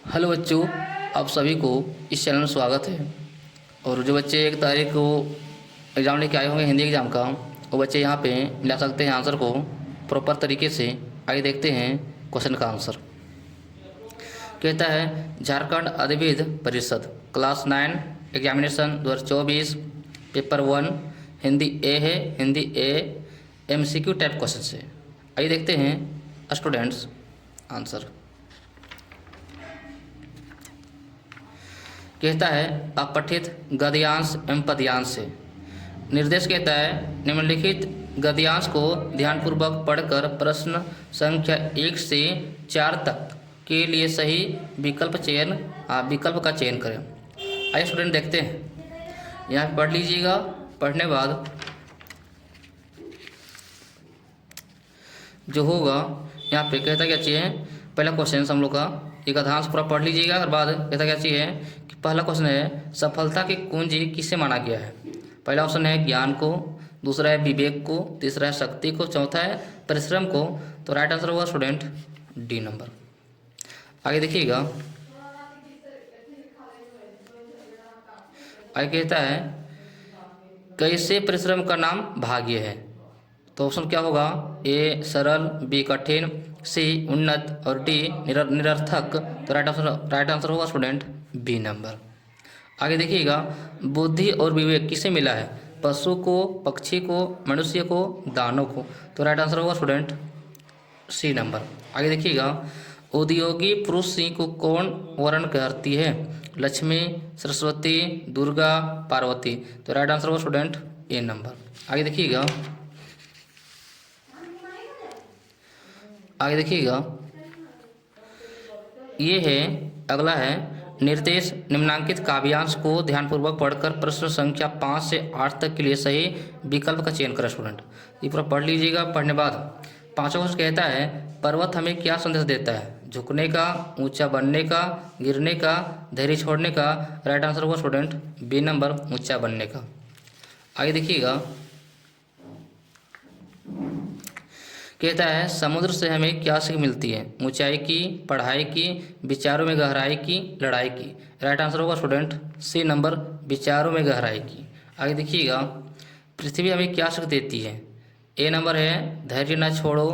Hello बच्चों, आप सभी को इस चैनल में स्वागत है। और जो बच्चे 1 तारीख को एग्ज़ाम लेके आए होंगे हिंदी एग्ज़ाम का, वो बच्चे यहाँ पे मिला सकते हैं आंसर को प्रॉपर तरीके से। आइए देखते हैं क्वेश्चन का आंसर। कहता है झारखंड अधिविद्य परिषद क्लास 9 एग्जामिनेशन 2024 पेपर 1 हिंदी ए है। हिंदी ए MCQ टाइप क्वेश्चन से। आइए देखते हैं स्टूडेंट्स आंसर। कहता है अपठित गद्यांश एवं पद्यांश से निर्देश। कहता है निम्नलिखित गद्यांश को ध्यानपूर्वक पढ़कर प्रश्न संख्या 1 से 4 तक के लिए सही विकल्प का चयन करें। आइए स्टूडेंट देखते हैं, यहाँ पढ़ लीजिएगा। पढ़ने बाद जो होगा यहाँ पे कहता क्या चाहिए, पहला क्वेश्चन हम लोग का एक गद्यांश पूरा पढ़ लीजिएगा। और बाद कहता क्या चाहिए कि पहला क्वेश्चन है सफलता की कुंजी किसे माना गया है। पहला ऑप्शन है ज्ञान को, दूसरा है विवेक को, तीसरा है शक्ति को, चौथा है परिश्रम को। तो राइट आंसर होगा स्टूडेंट डी नंबर। आगे देखिएगा, आगे कहता है कैसे परिश्रम का नाम भाग्य है। तो ऑप्शन क्या होगा, ए सरल, बी कठिन, सी उन्नत और डी निरर्थक। तो राइट आंसर होगा स्टूडेंट बी नंबर। आगे देखिएगा बुद्धि और विवेक किसे मिला है, पशु को, पक्षी को, मनुष्य को, दानव को। तो राइट आंसर होगा स्टूडेंट सी नंबर। आगे देखिएगा उद्योगी पुरुष सिंह को कौन वर्ण करती है, लक्ष्मी, सरस्वती, दुर्गा, पार्वती। तो राइट आंसर होगा स्टूडेंट ए नंबर। आगे देखिएगा, आगे देखिएगा ये है अगला है निर्देश निम्नांकित काव्यांश को ध्यानपूर्वक पढ़कर प्रश्न संख्या 5 से 8 तक के लिए सही विकल्प का चयन करें। स्टूडेंट ये पूरा पढ़ लीजिएगा। पढ़ने बाद पांचवा क्वेश्चन कहता है पर्वत हमें क्या संदेश देता है, झुकने का, ऊंचा बनने का, गिरने का, धैर्य छोड़ने का। राइट आंसर होगा स्टूडेंट बी नंबर ऊंचा बनने का। आगे देखिएगा कहता है समुद्र से हमें क्या सीख मिलती है, ऊंचाई की, पढ़ाई की, विचारों में गहराई की, लड़ाई की। राइट आंसर होगा स्टूडेंट सी नंबर विचारों में गहराई की। आगे देखिएगा पृथ्वी हमें क्या सीख देती है, ए नंबर है धैर्य न छोड़ो,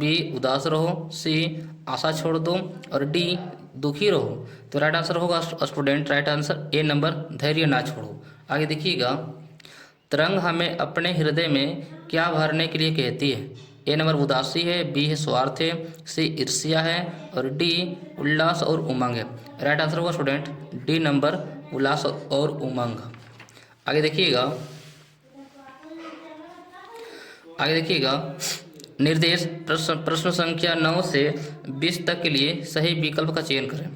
बी उदास रहो, सी आशा छोड़ दो और डी दुखी रहो। तो राइट आंसर होगा student right answer A number धैर्य ना छोड़ो। आगे देखिएगा तरंग हमें अपने हृदय में क्या भरने के लिए कहती है, ए नंबर उदासी है, बी है स्वार्थ है, सी ईर्ष्या है और डी उल्लास और उमंग है। राइट आंसर होगा स्टूडेंट डी नंबर उल्लास और उमंग। आगे देखिएगा, आगे देखिएगा निर्देश प्रश्न संख्या 9 से 20 तक के लिए सही विकल्प का चयन करें।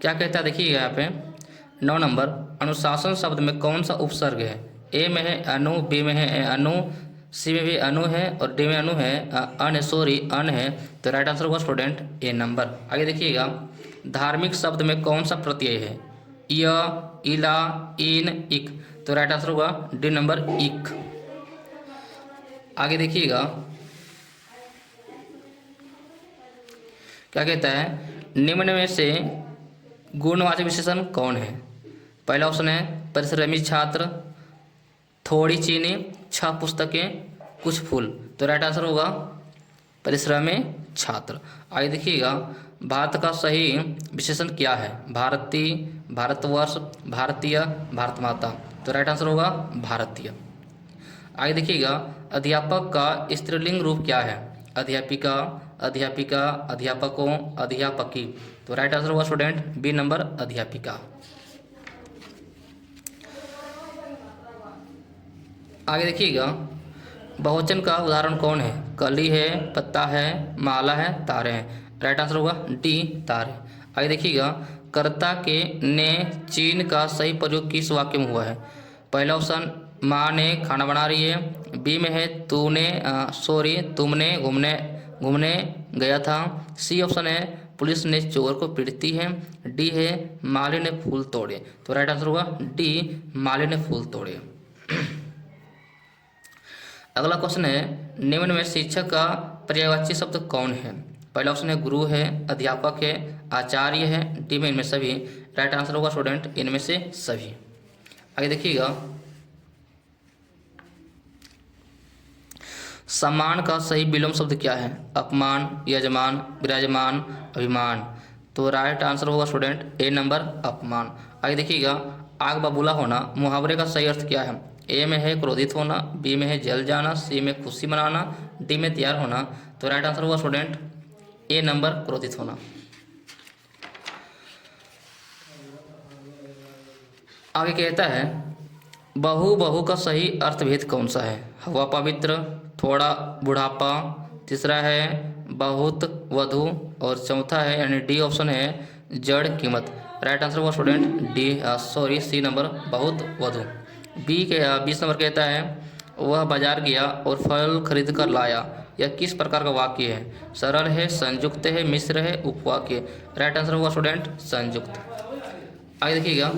क्या कहता है देखिएगा यहाँ पे 9 नंबर अनुशासन शब्द में कौन सा उपसर्ग है, ए में है अनु, बी में है अनु, सी में भी अनु है और डी में अनु है, अन है। तो राइट आंसर होगा स्टूडेंट ए नंबर। आगे देखिएगा धार्मिक शब्द में कौन सा प्रत्यय है, य, इला, इन, इक। तो राइट आंसर होगा डी नंबर इक। आगे देखिएगा क्या कहता है निम्न में से गुणवाचक विशेषण कौन है। पहला ऑप्शन है परिश्रमी छात्र, थोड़ी चीनी, 6 पुस्तकें, कुछ फूल। तो राइट आंसर होगा परिश्रमी छात्र। आगे देखिएगा भारत का सही विशेषण क्या है, भारतीय, भारतवर्ष, भारतीय, भारत माता। तो राइट आंसर होगा भारतीय। आगे देखिएगा अध्यापक का स्त्रीलिंग रूप क्या है, अध्यापिका, अध्यापिका, अध्यापकों, अध्यापकी। तो राइट आंसर होगा स्टूडेंट बी नंबर अध्यापिका। आगे देखिएगा बहुवचन का उदाहरण कौन है, कली है, पत्ता है, माला है, तारे हैं। राइट आंसर होगा डी तारे। आगे देखिएगा कर्ता के ने चीन का सही प्रयोग किस वाक्य में हुआ है। पहला ऑप्शन माँ ने खाना बना रही है, बी में है तुमने घूमने गया था, सी ऑप्शन है पुलिस ने चोर को पीटती है, डी है माली ने फूल तोड़े। तो राइट आंसर होगा डी माली ने फूल तोड़े। अगला क्वेश्चन है निम्न में शिक्षक का पर्यायवाची शब्द कौन है। पहला ऑप्शन है गुरु है, अध्यापक है, आचार्य है, डी में इनमें सभी। राइट आंसर होगा स्टूडेंट इनमें से सभी। आगे देखिएगा, सम्मान का सही विलोम शब्द क्या है? अपमान, यजमान, विराजमान, अभिमान। तो राइट आंसर होगा स्टूडेंट ए नंबर अपमान। आगे देखिएगा, आग बबूला होना मुहावरे का सही अर्थ क्या है? ए में है क्रोधित होना, बी में है जल जाना, सी में खुशी मनाना, डी में तैयार होना। तो राइट आंसर होगा स्टूडेंट ए नंबर क्रोधित होना। आगे कहता है बहु बहु का सही अर्थभेद कौन सा है? हवा पवित्र, थोड़ा बुढ़ापा, तीसरा है बहुत वधु, और चौथा है यानी डी ऑप्शन है जड़ कीमत। राइट आंसर होगा स्टूडेंट सी नंबर बहुत वधु। बी के 20 नंबर कहता है वह बाजार गया और फल खरीद कर लाया। यह किस प्रकार का वाक्य है? सरल है, संयुक्त है, मिश्र है, उपवाक्य। राइट आंसर होगा स्टूडेंट संयुक्त। आगे देखिएगा,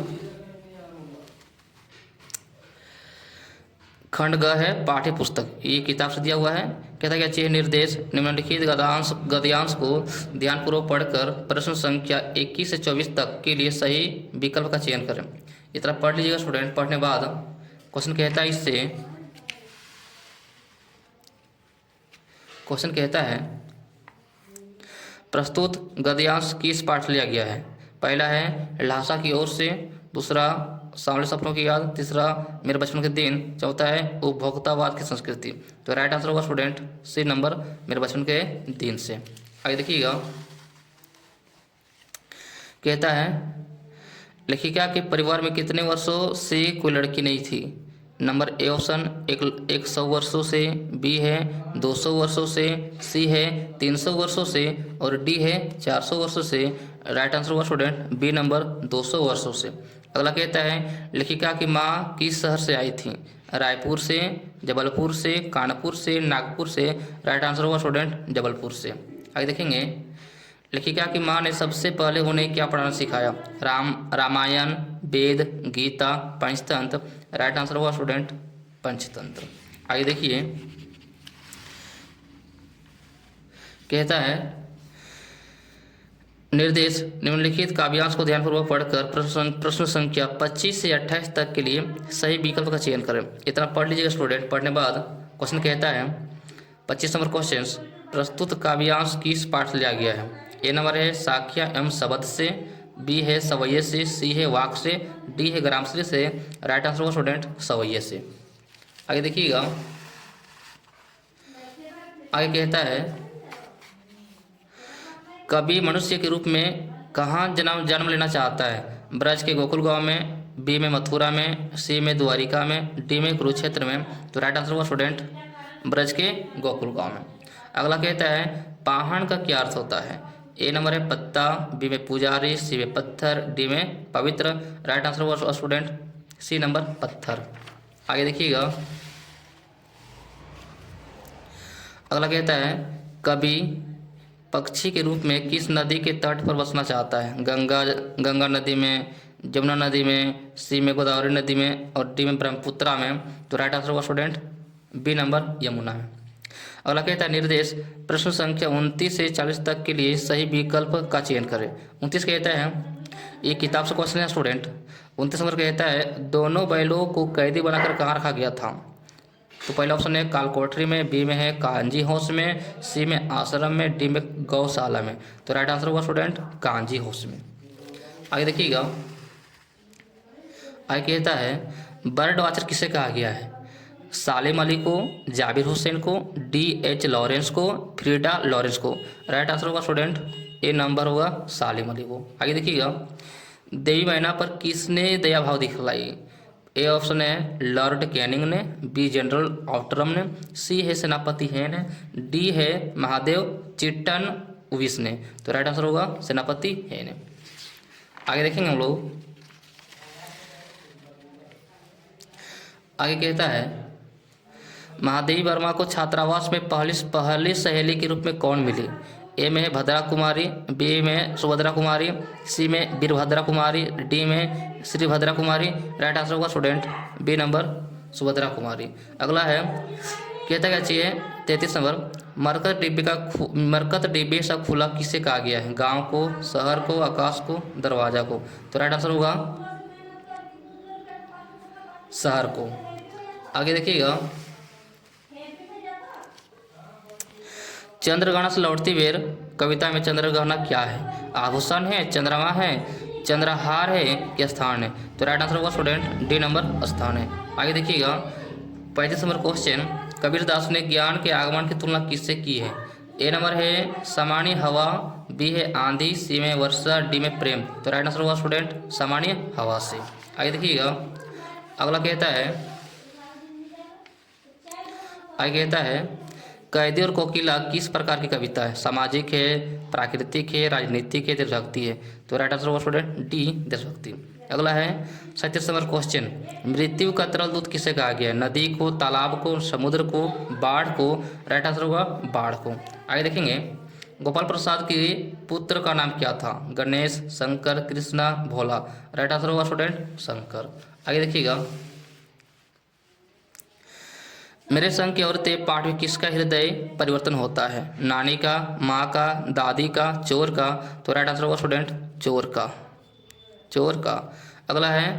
खंड ग है पाठ्य पुस्तक, ये किताब से दिया हुआ है। कहता है कि अच्छे निर्देश निम्नलिखित गद्यांश को ध्यानपूर्वक पढ़कर प्रश्न संख्या 21 से 24 तक के लिए सही विकल्प का चयन करें। इतना पढ़ लीजिएगा स्टूडेंट। पढ़ने बाद क्वेश्चन कहता है इससे, क्वेश्चन कहता है प्रस्तुत गद्यांश किस पाठ से लिया गया है? पहला है ल्हासा की ओर से, दूसरा सांवले सपनों की याद, तीसरा मेरे बचपन के दिन, चौथा है उपभोक्तावाद की संस्कृति। तो राइट आंसर होगा स्टूडेंट सी नंबर मेरे बचपन के दिन से। आगे देखिएगा, कहता है लेखिका के परिवार में कितने वर्षों से कोई लड़की नहीं थी? नंबर ए ऑप्शन 100 वर्षों से, बी है 200 वर्षों से, सी है 300 वर्षों से, और डी है 400 वर्षों से। राइट आंसर होगा स्टूडेंट बी नंबर 200 वर्षों से। अगला कहता है लेखिका की माँ किस शहर से आई थी? रायपुर से, जबलपुर से, कानपुर से, नागपुर से। राइट आंसर होगा स्टूडेंट जबलपुर से। आगे देखेंगे, लेखिका की माँ ने सबसे पहले उन्हें क्या पढ़ाना सिखाया? रामायण, वेद, गीता, पंचतंत्र। राइट आंसर होगा स्टूडेंट पंचतंत्र। आगे देखिए, कहता है निर्देश निम्नलिखित काव्यांश को ध्यानपूर्वक पढ़कर प्रश्न संख्या 25 से 28 तक के लिए सही विकल्प का चयन करें। इतना पढ़ लीजिएगा स्टूडेंट। पढ़ने बाद क्वेश्चन कहता है 25 नंबर क्वेश्चन, प्रस्तुत काव्यांश किस पाठ से लिया गया है? ए नंबर है साख्या एवं शब्द से, बी है सवैये से, सी है वाक से, डी है ग्रामश्री से। राइट आंसर होगा स्टूडेंट सवैये से। आगे देखिएगा, आगे कहता है कवि मनुष्य के रूप में कहाँ जन्म लेना चाहता है? ब्रज के गोकुल गांव में, बी में मथुरा में, सी में द्वारिका में, डी में कुरुक्षेत्र में। तो राइट आंसर होगा स्टूडेंट ब्रज के गोकुल गांव में। अगला कहता है पाहण का क्या अर्थ होता है? ए नंबर है पत्ता, बी में पुजारी, सी में पत्थर, डी में पवित्र। राइट आंसर होगा स्टूडेंट सी नंबर पत्थर। आगे देखिएगा, अगला कहता है कवि पक्षी के रूप में किस नदी के तट पर बसना चाहता है? गंगा नदी में, जमुना नदी में, सी में गोदावरी नदी में, और डी में ब्रह्मपुत्रा में। तो राइट आंसर होगा स्टूडेंट बी नंबर यमुना में। अगला कहता है निर्देश प्रश्न संख्या 29 से 40 तक के लिए सही विकल्प का चयन करें। 29 कहता है, ये किताब से क्वेश्चन है स्टूडेंट। 29 नंबर कहता है दोनों बैलों को कैदी बनाकर कहाँ रखा गया था? तो पहला ऑप्शन है कालकोठरी में, बी में है कांजी हाउस में, सी में आश्रम में, डी में गौशाला में। तो राइट आंसर होगा स्टूडेंट कांजी हाउस में। आगे देखिएगा, आगे कहता है बर्ड वॉचर किसे कहा गया है? सालिम अली को, जाबिर हुसैन को, D.H. लॉरेंस को, फ्रीडा लॉरेंस को। राइट आंसर होगा स्टूडेंट ए नंबर होगा सालिम अली को। आगे देखिएगा, देवी मैना पर किसने दया भाव दिखलाई? ए ऑप्शन है लॉर्ड कैनिंग ने, बी जनरल ऑफ्टरम ने, सी है सेनापति हेन है, डी है महादेव चिट्टनविस ने। तो राइट आंसर होगा सेनापति हेन है। आगे देखेंगे हम लोग, आगे कहता है महादेवी वर्मा को छात्रावास में पहली सहेली के रूप में कौन मिली? ए में है भद्रा कुमारी, बी में सुभद्रा कुमारी, सी में वीरभद्रा कुमारी, डी में श्रीभद्रा कुमारी। राइट आंसर होगा student B number Subhadra Kumari. अगला है कहता क्या चाहिए 33 नंबर, मरकत डिब्बे सा खुला किसे कहा गया है? गांव को, शहर को, आकाश को, दरवाजा को। तो राइट आंसर होगा शहर को। आगे देखिएगा, चंद्रग्रहण से लौटती बेर कविता में चंद्रग्रहण क्या है? आभूषण है, चंद्रमा है, चंद्रहार है या स्थान है? तो राइट आंसर होगा स्टूडेंट डी नंबर स्थान है। आगे देखिएगा 35 नंबर क्वेश्चन, कबीरदास ने ज्ञान के आगमन की तुलना किससे की है? ए नंबर है सामान्य हवा, बी है आंधी, सी में वर्षा, डी में प्रेम। तो राइट आंसर होगा स्टूडेंट सामान्य हवा से। आगे देखिएगा अगला कहता है कैदी और कोकिला किस प्रकार की कविता है? सामाजिक है, प्राकृतिक है, राजनीतिक है, देशभक्ति है? तो राइट आंसर होगा स्टूडेंट डी देशभक्ति। अगला है 37 नंबर क्वेश्चन, मृत्यु का तरल दूत किसे कहा गया है? नदी को, तालाब को, समुद्र को, बाढ़ को? राइट आंसर होगा बाढ़ को। आगे देखेंगे गोपाल प्रसाद के पुत्र का नाम क्या था? गणेश, शंकर, कृष्णा, भोला? राइट आंसर होगा स्टूडेंट शंकर। आगे देखिएगा मेरे संग की औरतें पाठ में किसका हृदय परिवर्तन होता है? नानी का, माँ का, दादी का, चोर का? तो राइट आंसर होगा स्टूडेंट चोर का। अगला है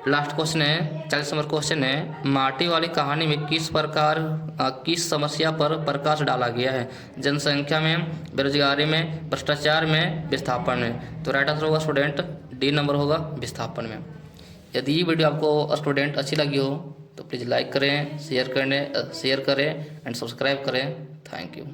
लास्ट क्वेश्चन है 40 नंबर क्वेश्चन है, माटी वाली कहानी में किस समस्या पर प्रकाश डाला गया है? जनसंख्या में, बेरोजगारी में, भ्रष्टाचार में, विस्थापन में? तो राइट आंसर होगा स्टूडेंट डी नंबर होगा विस्थापन में। यदि ये वीडियो आपको स्टूडेंट अच्छी लगी हो तो प्लीज़ लाइक करें, शेयर करें एंड सब्सक्राइब करें। Thank you.